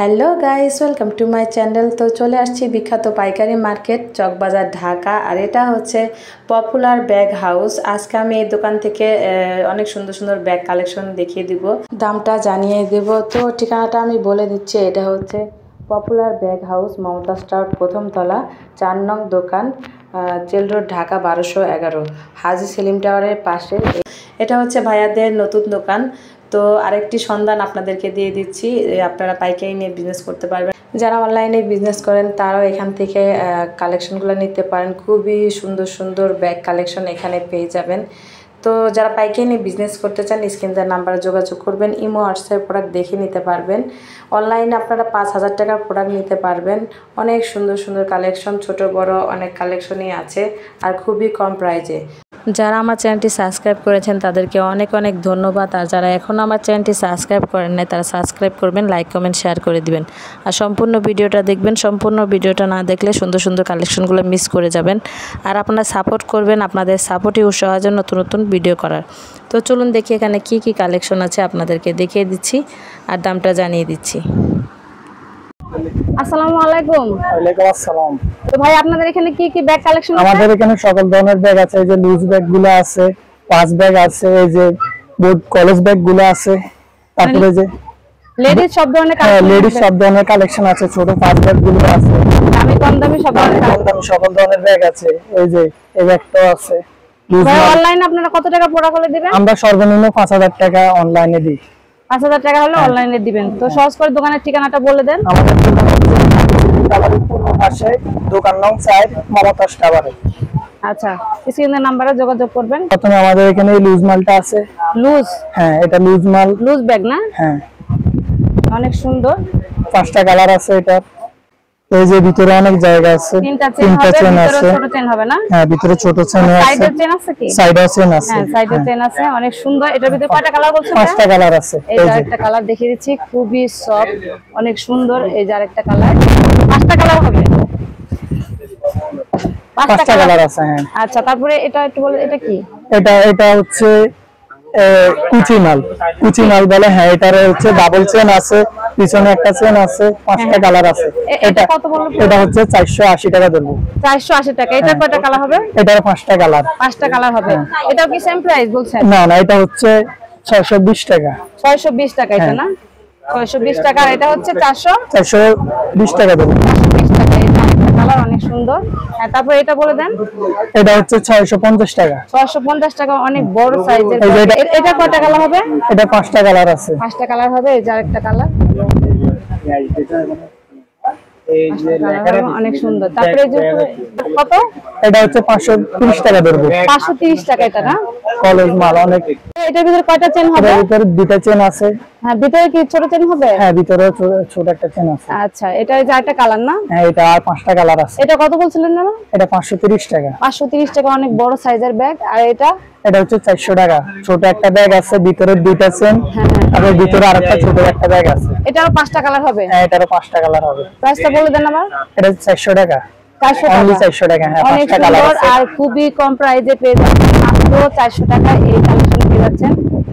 Hello guys, welcome to my channel. তো চলে আসছি বিখ্যাত পাইকারি মার্কেট চকবাজার ঢাকা, আর এটা হচ্ছে পপুলার ব্যাগ হাউস। আজকে আমি এই দোকান থেকে অনেক সুন্দর সুন্দর ব্যাগ কালেকশন দেখিয়ে দিব, দামটা জানিয়ে দেব। তো ঠিকানাটা আমি বলে দিচ্ছি, এটা হচ্ছে popular bag house, Momtaz tower প্রথম তলা, 4 নং দোকান, জেল রোড, ঢাকা 1211, হাজি সেলিম টাওয়ারের পাশে। এটা হচ্ছে ভাইয়াদের নতুন দোকান। তো আরেকটি সন্ধান আপনাদেরকে দিয়ে দিচ্ছি, আপনারা পাইকারি নিয়ে বিজনেস করতে পারবেন। যারা অনলাইনে বিজনেস করেন তারাও এখান থেকে কালেকশনগুলো নিতে পারেন। খুবই সুন্দর সুন্দর ব্যাগ কালেকশন এখানে পেয়ে যাবেন। তো যারা পাইকারি নিয়ে বিজনেস করতে চান, স্ক্রিন দেওয়া নাম্বারে যোগাযোগ করবেন। ইমো হোয়াটসঅ্যাপ প্রোডাক্ট দেখে নিতে পারবেন। অনলাইনে আপনারা 5,000 টাকার প্রোডাক্ট নিতে পারবেন। অনেক সুন্দর সুন্দর কালেকশন, ছোট বড় অনেক কালেকশনই আছে, আর খুবই কম প্রাইজে। যারা আমার চ্যানেলটি সাবস্ক্রাইব করেছেন তাদেরকে অনেক অনেক ধন্যবাদ, আর যারা এখনও আমার চ্যানেলটি সাবস্ক্রাইব করেন নাই তারা সাবস্ক্রাইব করবেন, লাইক কমেন্ট শেয়ার করে দিবেন, আর সম্পূর্ণ ভিডিওটা দেখবেন। সম্পূর্ণ ভিডিওটা না দেখলে সুন্দর সুন্দর কালেকশনগুলো মিস করে যাবেন। আর আপনারা সাপোর্ট করবেন, আপনাদের সাপোর্টই উৎসাহ হয় নতুন নতুন ভিডিও করার। তো চলুন দেখি এখানে কি কি কালেকশন আছে, আপনাদেরকে দেখিয়ে দিচ্ছি আর দামটা জানিয়ে দিচ্ছি। আসসালামু আলাইকুম। ওয়ালাইকুম আসসালাম। তো ভাই আপনাদের এখানে কি কি ব্যাগ কালেকশন আছে? আমাদের এখানে সকল ধরনের ব্যাগ আছে, এই যে লুজ ব্যাগ গুলো আছে, পাঁচ ব্যাগ আছে, এই যে বোর্ড কলেজ ব্যাগ গুলো আছে, তারপরে যে লেডিস সব ধরনের কালেকশন, লেডিস সব ধরনের কালেকশন আছে, ছোট পাঁচ ব্যাগ গুলো আছে, দামি কম দামি সব ধরনের সকল ধরনের ব্যাগ আছে। এই যে এই ব্যাগটাও আছে। ভাই অনলাইনে আপনারা কত টাকা প্রোডাক্ট হলে দিবেন? আমরা সর্বনিম্ন 5,000 টাকা অনলাইনে দিই। 5,000 টাকা হলে অনলাইনে দিবেন। তো সহজ করে দোকানের ঠিকানাটা বলে দেন। আমাদের দোকানের পূর্ব পাশে, দোকান নং 4, মমতাজ টাওয়ারে। আচ্ছা, স্ক্রিনের নাম্বারে যোগাযোগ করবেন। প্রথমে আমাদের এখানে লুজ মালটা আছে। লুজ? হ্যাঁ, এটা লুজ মাল, লুজ ব্যাগ না? হ্যাঁ, অনেক সুন্দর। 5টা কালার আছে এটা। এই যে ভিতরে অনেক জায়গা আছে, 3টা চেন আছে, ছোট চেন হবে না? হ্যাঁ, ভিতরে ছোট চেন আছে, সাইডে চেন আছে কি? সাইডে চেন আছে, হ্যাঁ, সাইডে চেন আছে। অনেক সুন্দর। এটার ভিতরে কয়টা কালার বলছেন? 5টা কালার আছে। এই যে একটা কালার দেখিয়ে দিচ্ছি, খুবই সফট, অনেক সুন্দর। এই যে আরেকটা কালার। 5টা কালার হবে? 5টা কালার আছে, হ্যাঁ। আচ্ছা, তারপরে এটা একটু বলে, এটা কি? এটা হচ্ছে কুচি মাল বলে। হ্যাঁ, এটার হচ্ছে ডাবল চেন আছে, পিছনে একটা চেন আছে, 5টা কালার আছে। এটা কত বলবো? এটা হচ্ছে 480 টাকা দেব। 480 টাকা। এটা কয়টা কালার হবে? এটার 5টা কালার। 5টা কালার হবে। এটাও কি সেম প্রাইস বলছেন? না না, এটা হচ্ছে 620 টাকা। 620 টাকা এটা না? 620 টাকা। আর এটা হচ্ছে 420 টাকা দেব। 420 টাকা। এটা একটা কালার অনেক সুন্দর। হ্যাঁ, তারপর এটা বলে দেন। এটা হচ্ছে 650 টাকা। 650 টাকা, অনেক বড় সাইজের। এটা কয়টা কালার হবে? এটা 5টা কালার আছে। 5টা কালার হবে। এই যে আরেকটা কালার, অনেক সুন্দর। তারপরে এই যে কত? এটা হচ্ছে 530 টাকা দেব। 530 টাকা এটা না? কলেজ মাল অনেক। এটার ভিতরে কয়টা চেন হবে? এর ভিতরে 2টা চেন আছে। হ্যাঁ, ভিতরে কি ছোট চেন হবে? হ্যাঁ, ভিতরে ছোট একটা চেন আছে। আচ্ছা, এটা এই যে একটা কালার না? হ্যাঁ, এটা আর 5টা কালার আছে। এটা কত বলছিলেন না? এটা 530 টাকা। 530 টাকা, অনেক বড় সাইজের ব্যাগ। আর এটা হচ্ছে 400 টাকা। ছোট একটা ব্যাগ আছে, ভিতরে 2টা চেন, আর ভিতরে আরেকটা ছোট একটা ব্যাগ আছে। এটারও 5টা কালার হবে? হ্যাঁ, এটারও 5টা কালার হবে। প্রাইসটা বলে দেন আবার। এটা 400 টাকা। 400 অনলি টাকা। 400 টাকা। হ্যাঁ, অনেক 5টা কালার সুন্দর, আছে। আর খুবই কম প্রাইসে পেয়ে যাচ্ছেন, মাত্র 400 টাকা এই কালেকশন পেয়ে যাচ্ছেন।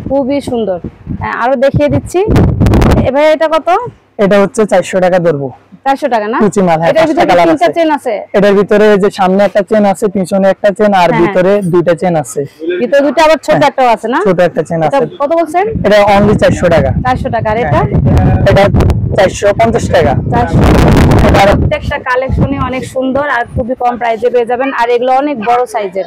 খুবই সুন্দর। আরো দেখিয়ে দিচ্ছি। এবার এটা কত? এটা হচ্ছে 400 টাকা দেব। 400 টাকা না? কুচি মাল। হ্যাঁ, এটার ভিতরে 3টা চেন আছে? এটার ভিতরে যে সামনে একটা চেন আছে, পিছনে একটা চেন, আর ভিতরে 2টা চেন আছে। ভিতরে 2টা, আবার ছোট একটাও আছে না? ছোট একটা চেন আছে। কত বলছেন? এটা অনলি 400 টাকা। 400 টাকা। আর এটা? এটা 450 টাকা। 400। প্রত্যেকটা কালেকশনই অনেক সুন্দর আর খুবই কম প্রাইসে পেয়ে যাবেন, আর এগুলো অনেক বড় সাইজের।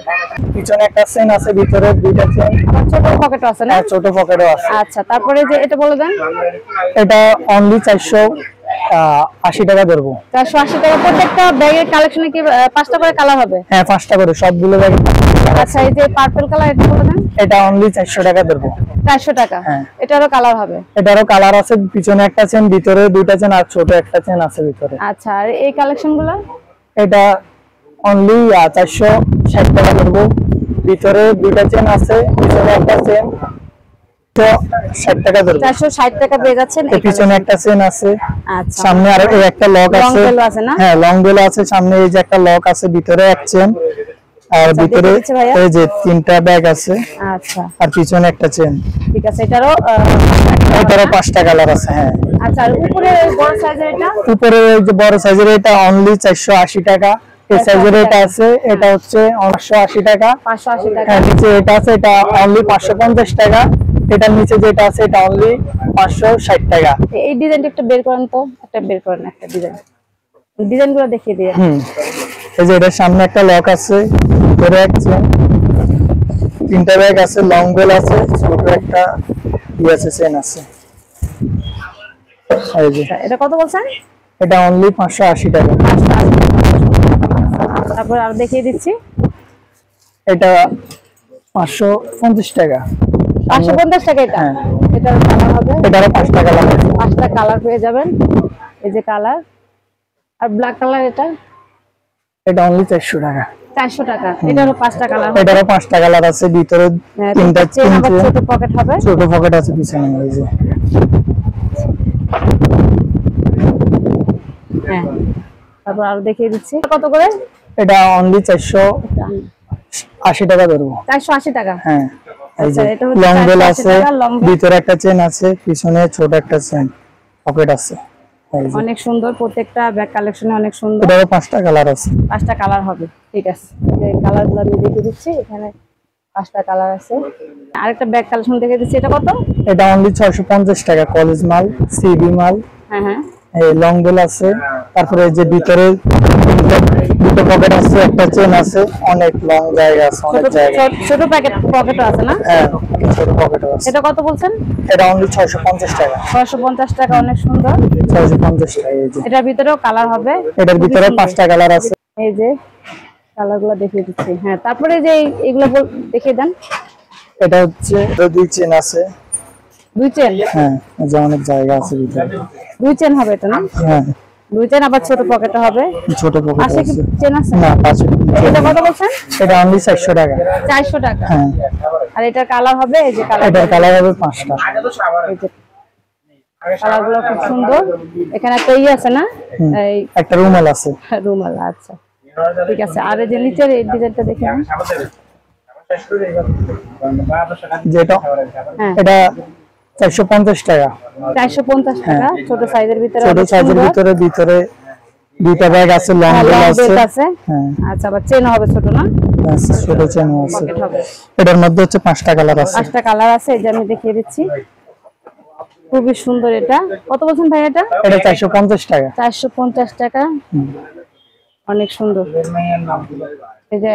পিছনে একটা চেন আছে, ভিতরে 2টা চেন, আবার ছোট পকেটও আছে না? হ্যাঁ, ছোট পকেটও আছে। আচ্ছা, তারপরে যে এটা বলে দেন। এটা অনলি 480 টাকা দেব। 480 টাকা। প্রত্যেকটা ব্যাগের কালেকশনে কি 5টা করে কালার হবে? হ্যাঁ, 5টা করে সবগুলো ব্যাগে। আচ্ছা, এই যে পার্পল কালার, এটা বলে দেন। এটা অনলি 400 টাকা দেব। 400 টাকা। হ্যাঁ, এটারও কালার হবে? এটারও কালার আছে, পিছনে একটা চেন, ভিতরে 2টা চেন, আর ছোট একটা চেন আছে ভিতরে। আচ্ছা, আর এই কালেকশনগুলো? এটা অনলি 460 টাকা দেব। ভিতরে 2টা চেন আছে, পিছনে একটা চেন, 60 টাকা দেব। 460 টাকা পেয়ে যাচ্ছেন। পিছনে একটা চেন আছে, আচ্ছা, সামনে আর একটা লক আছে। লং বেল আছে না? হ্যাঁ, লং বেল আছে। সামনে এই যে একটা লক আছে, ভিতরে এক চেন, আর ভিতরে এই যে 3টা ব্যাগ আছে। আচ্ছা, আর পিছনে একটা চেন। ঠিক আছে। এটারও 5টা কালার আছে। হ্যাঁ, আচ্ছা, আর উপরে ওই বড় সাইজের এটা? উপরে ওই যে বড় সাইজের এটা অনলি 480 টাকা। এই সাইজের এটা আছে, এটা হচ্ছে 580 টাকা। 580 টাকা। হ্যাঁ, নিচে এটা আছে, এটা অনলি 550 টাকা। এটার নিচে যেটা আছে এটা অনলি 560 টাকা। এই ডিজাইনটা একটু বের করেন তো, একটা বের করেন, একটা ডিজাইনগুলো দেখিয়ে দিয়ে। এই যে এটার সামনে একটা লক আছে, উপরে একটা তিনটা ব্যাগ আছে, লং বেল আছে, ছোট একটা আছে, চেন আছে। এই যে এটা কত বলছেন? এটা অনলি 580 টাকা। তারপর আর দেখিয়ে দিচ্ছি, এটা 550 টাকা। 550 টাকা এটা। এটার কালার হবে, এটারও 5টা কালার আছে, 5টা কালার পেয়ে যাবেন। এই যে কালার, আর ব্ল্যাক কালার এটা অনলি 400 টাকা। 400 টাকা। এটারও 5টা কালার, এটারও 5টা কালার আছে, ভিতরে তিনটা চেন, ছোট পকেট হবে, ছোট পকেট আছে পিছনে। এই যে হ্যাঁ। তারপর আর দেখিয়ে দিচ্ছি, কত করে? এটা অনলি 480 টাকা ধরবো। 480 টাকা। হ্যাঁ, এই যে এটা হচ্ছে লং বেল 480 আছে, টাকা, লং বেল। ভিতরে একটা চেন আছে, পিছনে ছোট একটা চেন পকেট আছে। অনেক সুন্দর, প্রত্যেকটা ব্যাগ কালেকশনে অনেক সুন্দর। এটারও 5টা কালার আছে, 5টা কালার হবে। ঠিক আছে, এই কালারগুলো আমি দেখিয়ে দিচ্ছি, এখানে 5টা কালার আছে। আরেকটা ব্যাগ কালেকশন দেখিয়ে দিচ্ছি, এটা কত? এটা অনলি 650 টাকা। কলেজ মাল, সিবি মাল। হ্যাঁ হ্যাঁ, এই লং বেল আছে, তারপরে এই যে ভিতরে দুটো পকেট আছে, একটা চেন আছে, অনেক লং জায়গা আছে, অনেক জায়গা। ছোট পকেটও আছে না? হ্যাঁ, ছোট পকেটও আছে। এটা কত বলছেন? এটা অনলি 650 টাকা। 650 টাকা, অনেক সুন্দর। 650 টাকা। এই যে এটার ভিতরেও কালার হবে, এটার ভিতরে 5টা কালার আছে। এই যে কালারগুলো দেখিয়ে দিচ্ছি। হ্যাঁ, তারপরে যে এগুলো দেখিয়ে দেন। এটা হচ্ছে দুই চেন আছে। 2 চেন? হ্যাঁ, এই যে অনেক জায়গা আছে ভিতরে। 2 চেন হবে এটা না? হ্যাঁ, 2 চেন, আবার ছোট পকেটও হবে। ছোট পকেট পাশে কি আছে। চেন আছে? না, পাশে এটা কত বলছেন? এটা অনলি 400 টাকা। 400 টাকা। হ্যাঁ, আর এটার কালার হবে, এই যে কালার, এটার কালার হবে 5টা। এই যে কালারগুলো খুব সুন্দর। এখানে একটা আছে না, এই একটা রুমাল আছে, রুমাল। আচ্ছা, ঠিক আছে। আর এই যে নিচের এই ডিজাইনটা দেখে নিন। যেটা এটা 450 টাকা। 450 টাকা, ছোট সাইজের ভিতরে, ছোট সাইজের ভিতরে দুইটা ব্যাগ আছে, লং বেল আছে। হ্যাঁ, আচ্ছা, আবার চেন হবে ছোট না? ছোট চেন আছে। পকেট হবে। এটার মধ্যে হচ্ছে 5টা কালার আছে। 5টা কালার আছে, এই যে আমি দেখিয়ে দিচ্ছি, খুবই সুন্দর। এটা কত বলছেন ভাই? এটা 450 টাকা। 450 টাকা, অনেক সুন্দর। এই যে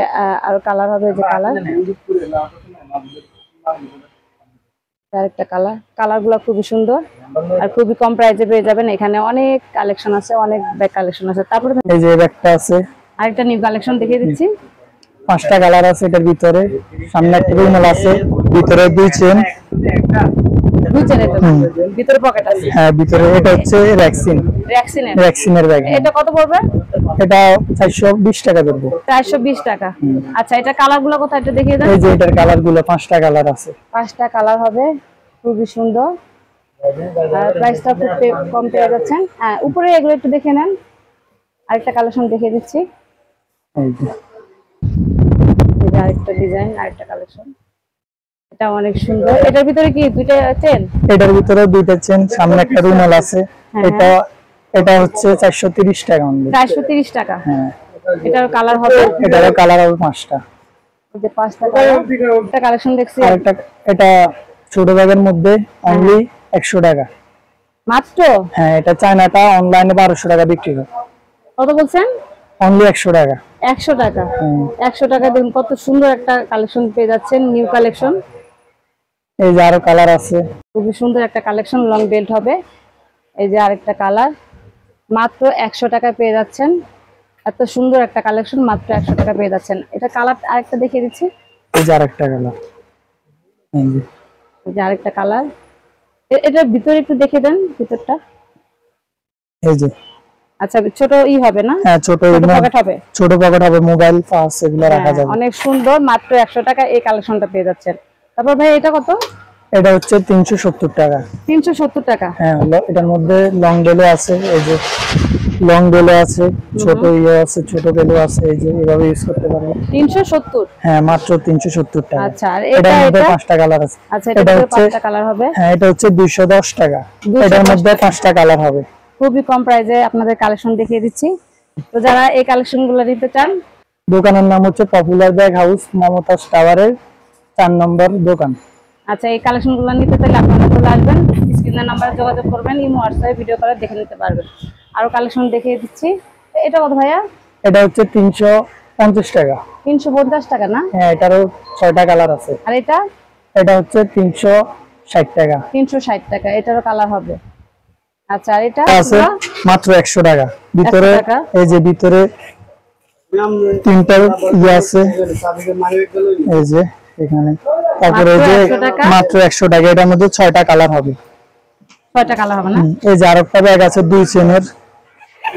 আর কালার হবে, এই যে কালার, আরেকটা কালারগুলো খুবই সুন্দর আর খুবই কম প্রাইসে পেয়ে যাবেন। এখানে অনেক কালেকশন আছে, অনেক ব্যাগ কালেকশন আছে। তারপরে এই যে ব্যাগটা আছে, আরেকটা নিউ কালেকশন দেখিয়ে দিচ্ছি। 5টা কালার আছে এটার ভিতরে। সামনে একটা রুমাল আছে, ভিতরে 2 চেন। 2 চেন, এটা ভিতরে পকেট আছে। হ্যাঁ, ভিতরে এটা হচ্ছে রেক্সিনের ব্যাগ। এটা কত পড়বে? এটা 420 টাকা দেবো। 420 টাকা। আচ্ছা, এটা কালারগুলো কোথায় এটা দেখিয়ে দেন। এই যে এটার কালারগুলো 5টা কালার আছে। 5টা কালার হবে, খুবই সুন্দর। আর প্রাইসটা খুব কম পেয়ে যাচ্ছেন। হ্যাঁ, উপরে এগুলো একটু দেখে নেন। আরেকটা কালেকশন দেখিয়ে দিচ্ছি, এই যে আরেকটা ডিজাইন, আরেকটা কালেকশন। এটা অনেক সুন্দর। এটার ভিতরে কি 2টা চেন? এটার ভিতরে 2টা চেন, সামনে একটা রুমাল আছে। এটা হচ্ছে 430 টাকা অনলি। 430 টাকা। হ্যাঁ, এটার কালার হবে, এটারও কালার হবে 5টা। এই যে 5টা কালার। একটা কালেকশন দেখছি, এটা ছোট ব্যাগের মধ্যে অনলি 100 টাকা মাত্র। হ্যাঁ, এটা চায়নাটা অনলাইনে 1200 টাকা বিক্রি হয়। কত বলছেন? অনলি 100 টাকা। 100 টাকা। 100 টাকা দেখুন কত সুন্দর একটা কালেকশন পেয়ে যাচ্ছেন, নিউ কালেকশন। এই যে আরো কালার আছে, খুবই সুন্দর একটা কালেকশন, লং বেল্ট হবে। এই যে আরেকটা কালার, মাত্র 100 টাকা পেয়ে যাচ্ছেন। এত সুন্দর একটা কালেকশন, মাত্র 100 টাকা পেয়ে যাচ্ছেন। এটা কালার আরেকটা দেখিয়ে দিচ্ছি, এই যে আরেকটা কালার, এই যে আরেকটা কালার। এটার ভিতরে একটু দেখিয়ে দেন, ভিতরটা। এই যে আচ্ছা, ছোট হবে না? হ্যাঁ, ছোট পকেট হবে, ছোট পকেট হবে, মোবাইল পাস এগুলো রাখা যাবে। অনেক সুন্দর, মাত্র 100 টাকা এই কালেকশনটা পেয়ে যাচ্ছেন। তারপর ভাই এটা কত? এটা হচ্ছে 370 টাকা। 370 টাকা। হ্যাঁ, এটার মধ্যে লং বেলও আছে, এই যে লং বেলও আছে, ছোট ইয়ে আছে, ছোট বেলও আছে, এই যে এভাবে ইউজ করতে পারবেন। 370? হ্যাঁ, মাত্র 370 টাকা। আচ্ছা, আর এটার মধ্যে 5টা কালার আছে। আচ্ছা, এটা হচ্ছে 5টা কালার হবে। হ্যাঁ, এটা হচ্ছে 210 টাকা। এটার মধ্যে 5টা কালার হবে। খুবই কম প্রাইসে আপনাদের কালেকশন দেখিয়ে দিচ্ছি। তো যারা এই কালেকশনগুলো নিতে চান, দোকানের নাম হচ্ছে পপুলার ব্যাগ হাউস, মমতাজ টাওয়ারের 4 নম্বর দোকান। আচ্ছা, এই কালেকশনগুলো নিতে চাইলে আপনারা চলে আসবেন, স্ক্রিনের নাম্বারে যোগাযোগ করবেন, ইমো হোয়াটসঅ্যাপে ভিডিও করে দেখে নিতে পারবেন। আরো কালেকশন দেখিয়ে দিচ্ছি। এটা কত ভাইয়া? এটা হচ্ছে 350 টাকা। 350 টাকা না? হ্যাঁ, এটারও 6টা কালার আছে। আর এটা? এটা হচ্ছে 360 টাকা। 360 টাকা, এটারও কালার হবে। আচ্ছা, আর এটা আছে মাত্র 100 টাকা। ভিতরে এই যে ভিতরে 3টা ইয়ে আছে, এই যে এখানে। তারপরে এই যে মাত্র 100 টাকা। এটার মধ্যে 6টা কালার হবে। 6টা কালার হবে না? এই যে আরেকটা ব্যাগ আছে 2 চেনের,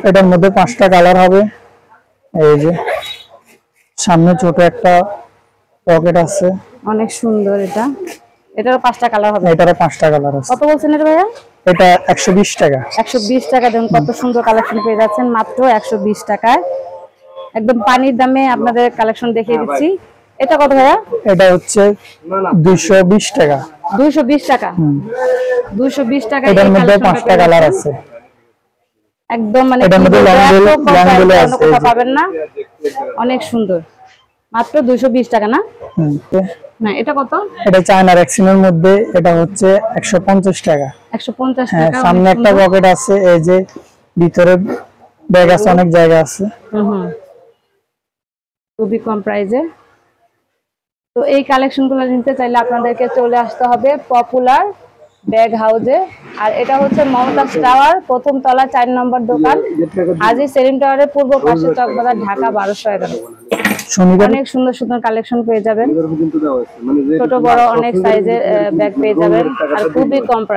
এটার মধ্যে 5টা কালার হবে। এই যে সামনে ছোট একটা পকেট আছে, অনেক সুন্দর। এটারও 5টা কালার হবে। এটারও 5টা কালার আছে। কত বলছেন এটা ভাইয়া? এটা 120 টাকা। 120 টাকা। দেখুন কত সুন্দর কালেকশন পেয়ে যাচ্ছেন মাত্র 120 টাকায়। একদম পানির দামে আপনাদের কালেকশন দেখিয়ে দিচ্ছি। এটা কত ভাইয়া? এটা হচ্ছে 220 টাকা। 220 টাকা। 220 টাকা। এটার মধ্যে 5টা কালার আছে। একদম মানে এটার মধ্যে লং বেল আছে, পাবেন না। অনেক সুন্দর, মাত্র 220 টাকা না? না, এটা কত? এটা চায়না রেক্সিনের মধ্যে, এটা হচ্ছে 150 টাকা। 150 হ্যাঁ, টাকা। সামনে একটা পকেট আছে, এই যে ভিতরে ব্যাগ আছে, অনেক জায়গা আছে। খুবই কম প্রাইসে। তো এই কালেকশনগুলো নিতে চাইলে আপনাদেরকে চলে আসতে হবে পপুলার ব্যাগ হাউসে। আর এটা হচ্ছে মমতাজ টাওয়ার, প্রথম তলা 4 নম্বর দোকান, হাজী সেলিম টাওয়ারের পূর্ব পাশে, চকবাজার, ঢাকা 1211। অনেক সুন্দর সুন্দর কালেকশন পেয়ে যাবেন, ছোট বড় অনেক সাইজের ব্যাগ পেয়ে যাবেন, আর খুবই কম প্রাইস।